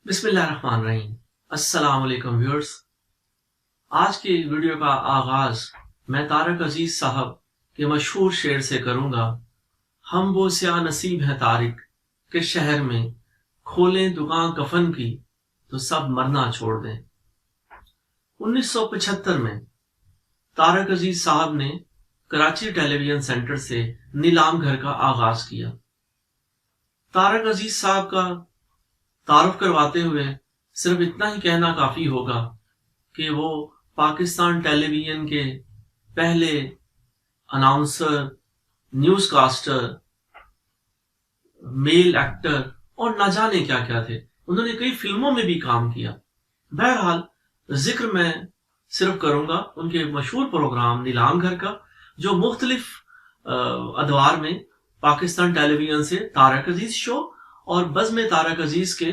बिस्मिल्लाहिर्रहमानिर्रहीम। अस्सलाम वालेकुम व्यूअर्स। आज की वीडियो का आगाज मैं तारक अजीज साहब के मशहूर शेर से करूंगा। हम वो स्या नसीब हैं तारिक के शहर में खोलें दुकान कफन की तो सब मरना छोड़ दें। 1975 में तारक अजीज साहब ने कराची टेलीविजन सेंटर से नीलाम घर का आगाज किया। तारक अजीज साहब का तारुफ करवाते हुए सिर्फ इतना ही कहना काफी होगा कि वो पाकिस्तान टेलीविजन के पहले announcer, newscaster, male actor और न जाने क्या क्या थे। उन्होंने कई फिल्मों में भी काम किया। बहरहाल जिक्र मैं सिर्फ करूंगा उनके मशहूर प्रोग्राम नीलाम घर का, जो मुख्तलिफ अदवार में पाकिस्तान टेलीविजन से तारक अजीज शो और बज़्म तारक अजीज के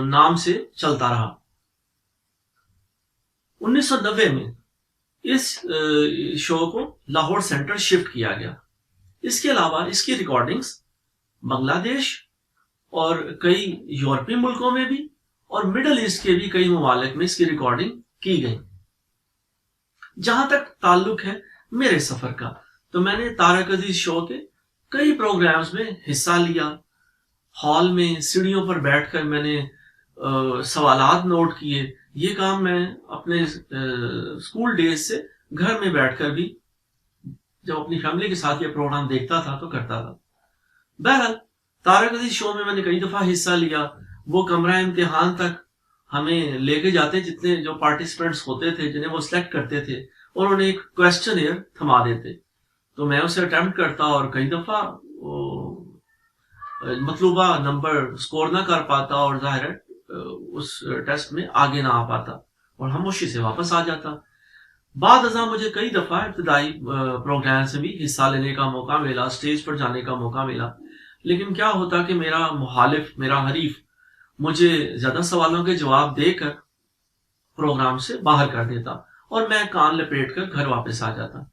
नाम से चलता रहा। 1990 में इस शो को लाहौर सेंटर शिफ्ट किया गया। इसके अलावा इसकी रिकॉर्डिंग्स बांग्लादेश और कई यूरोपीय मुल्कों में भी और मिडल ईस्ट के भी कई ममालिक में इसकी रिकॉर्डिंग की गई। जहां तक ताल्लुक है मेरे सफर का, तो मैंने तारक अजीज शो के कई प्रोग्राम्स में हिस्सा लिया। हॉल में सीढ़ियों पर बैठकर मैंने सवालात नोट किए। ये काम मैं अपने स्कूल डेज से घर में बैठकर भी जब अपनी फैमिली के साथ ये प्रोग्राम देखता था तो करता था। बहरहाल तारक अजीज शो में मैंने कई दफा हिस्सा लिया। वो कमरा इम्तिहान तक हमें लेके जाते, जितने जो पार्टिसिपेंट्स होते थे जिन्हें वो सिलेक्ट करते थे, और उन्हें एक क्वेश्चन थमा देते, तो मैं उसे अटेम्प्ट करता और कई दफा मतलूबा नंबर स्कोर ना कर पाता और जाहिर है उस टेस्ट में आगे ना आ पाता और खामोशी से वापस आ जाता। बाद अज़ां मुझे कई दफा इब्तदाई प्रोग्राम से भी हिस्सा लेने का मौका मिला, स्टेज पर जाने का मौका मिला, लेकिन क्या होता कि मेरा मुखालिफ, मेरा हरीफ मुझे ज्यादा सवालों के जवाब देकर प्रोग्राम से बाहर कर देता और मैं कान लपेट कर घर वापस आ जाता।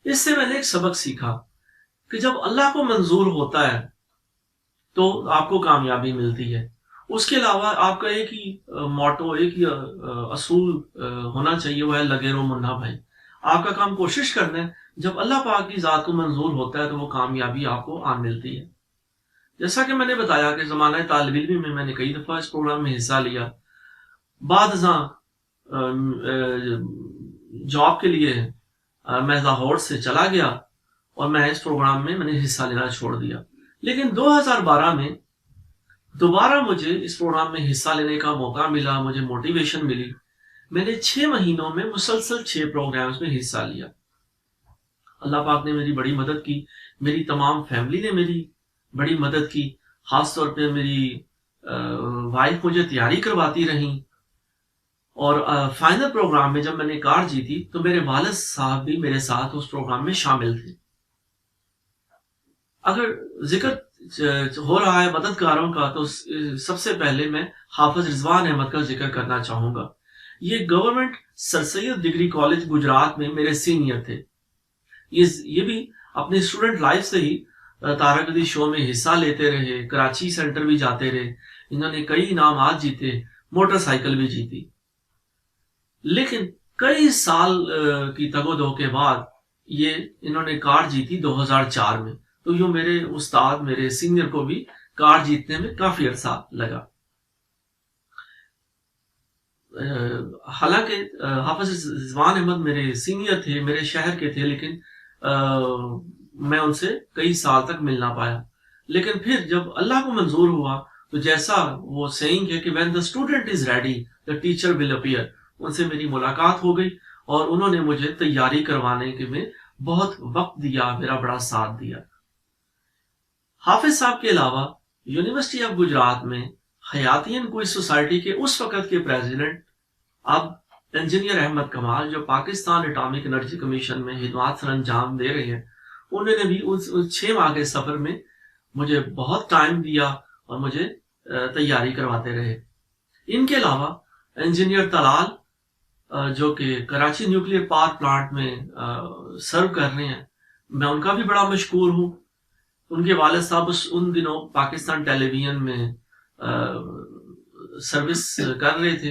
इससे मैंने एक सबक सीखा कि जब अल्लाह को मंजूर होता है तो आपको कामयाबी मिलती है। उसके अलावा आपका एक ही मोटो, एक ही असूल होना चाहिए, वो है लगे रहो मुन्ना भाई। आपका काम कोशिश करना है, जब अल्लाह पाक की जात को मंजूर होता है तो वो कामयाबी आपको आ मिलती है। जैसा कि मैंने बताया कि जमाना तालिब इल्मी में मैंने कई दफा इस प्रोग्राम में हिस्सा लिया। बाद जॉब के लिए मैं लाहौर से चला गया और मैं इस प्रोग्राम में मैंने हिस्सा लेना छोड़ दिया। लेकिन 2012 में दोबारा मुझे इस प्रोग्राम में हिस्सा लेने का मौका मिला, मुझे मोटिवेशन मिली। मैंने 6 महीनों में मुसलसल 6 प्रोग्राम्स में हिस्सा लिया। अल्लाह पाक ने मेरी बड़ी मदद की, मेरी तमाम फैमिली ने मेरी बड़ी मदद की। खास तौर पे मेरी वाइफ मुझे तैयारी करवाती रही और फाइनल प्रोग्राम में जब मैंने कार जीती तो मेरे वालिद साहब भी मेरे साथ उस प्रोग्राम में शामिल थे। अगर जिक्र हो रहा है मददगारों का, तो सबसे पहले मैं हाफिज रिजवान अहमद का जिक्र करना चाहूंगा। ये government sir Syed degree college Gujarat में मेरे सीनियर थे। ये भी अपने स्टूडेंट लाइफ से ही तारक अजीज शो में हिस्सा लेते रहे, कराची सेंटर भी जाते रहे। इन्होंने कई इनामात जीते, मोटरसाइकिल भी जीती। लेकिन कई साल की तगोदो के बाद ये इन्होंने कार जीती 2004 में। तो यूं मेरे उस्ताद, मेरे सीनियर को भी कार जीतने में काफी अरसा लगा। हालांकि हाफिज रिजवान अहमद मेरे सीनियर थे, मेरे शहर के थे, लेकिन मैं उनसे कई साल तक मिल ना पाया। लेकिन फिर जब अल्लाह को मंजूर हुआ तो जैसा वो सेइंग है कि when the student is ready the teacher will appear, उनसे मेरी मुलाकात हो गई और उन्होंने मुझे तैयारी करवाने के में बहुत वक्त दिया, मेरा बड़ा साथ दिया। हाफिज साहब के अलावा यूनिवर्सिटी ऑफ गुजरात में हयातियन क्विज सोसाइटी के उस वक्त के प्रेसिडेंट अब इंजीनियर अहमद कमाल, जो पाकिस्तान एटॉमिक एनर्जी कमीशन में खिदमत सर अंजाम दे रहे हैं, उन्होंने भी उस 6 माह के सफर में मुझे बहुत टाइम दिया और मुझे तैयारी करवाते रहे। इनके अलावा इंजीनियर तलाल, जो कि कराची न्यूक्लियर पावर प्लांट में सर्व कर रहे हैं, मैं उनका भी बड़ा मशकूर हूँ। उनके वालिद साहब उन दिनों पाकिस्तान टेलीविजन में سروس کر رہے تھے،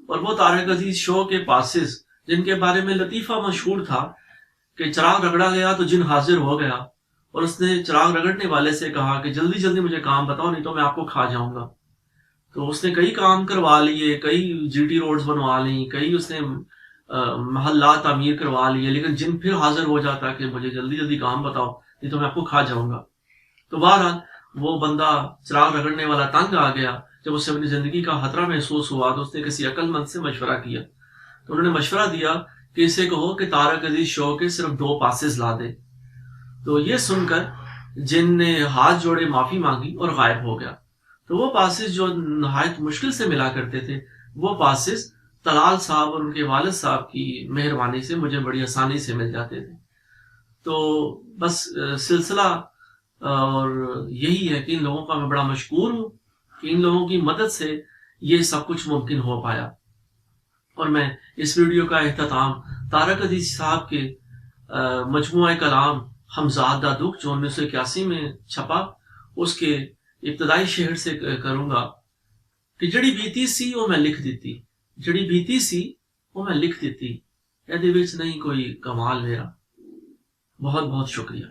اور وہ طارق عزیز شو کے پاسز جن کے بارے میں لطیفہ مشہور تھا کہ چراغ رگڑا گیا تو جن حاضر ہو گیا، اور اس نے چراغ رگڑنے والے سے کہا کہ جلدی جلدی مجھے کام بتاؤ نہیں تو میں آپ کو کھا جاؤں گا. تو اس نے کئی کام کروا لیے، کئی جی ٹی روڈز بنوا لیں، کئی اس نے محلات تعمیر کروا لیے، لیکن جن پھر حاضر ہو جاتا کہ مجھے جلدی جلدی کام بتاؤ نہیں تو میں آپ کو کھا جاؤں گا. تو بہرحال وہ بندہ چراغ رگڑنے والا تنگ آ گیا. جب اسے اپنی زندگی کا خطرہ محسوس ہوا تو اس نے کسی عقل مند سے مشورہ کیا. تو انہوں نے مشورہ دیا کہ اسے کہو کہ طارق عزیز شو کے صرف 2 پاسز لا دے. تو یہ سن کر جن نے ہاتھ جوڑے معافی مانگی اور غائب ہو گیا. تو وہ پاسز جو نہایت مشکل سے ملا کرتے تھے، وہ پاسز طلال صاحب اور ان کے والد صاحب کی مہربانی سے مجھے بڑی آسانی سے مل جاتے تھے. تو بس سلسلہ اور یہی ہے کہ ان لوگوں کا میں بڑا مشکور ہوں کہ ان لوگوں کی مدد سے یہ سب کچھ ممکن ہو پایا. اور میں اس ویڈیو کا اختتام طارق عزیز صاحب کے مجموعہ کلام ہمزاد دکھ جو 1981 میں چھپا، اس کے ابتدائی شعر سے کروں گا کہ جڑی بیتی سی وہ میں لکھ دیتی، جڑی بیتی سی وہ میں لکھ دیتی، ਇਹਦੇ ਵਿੱਚ نہیں کوئی کمال میرا. بہت بہت شکریہ.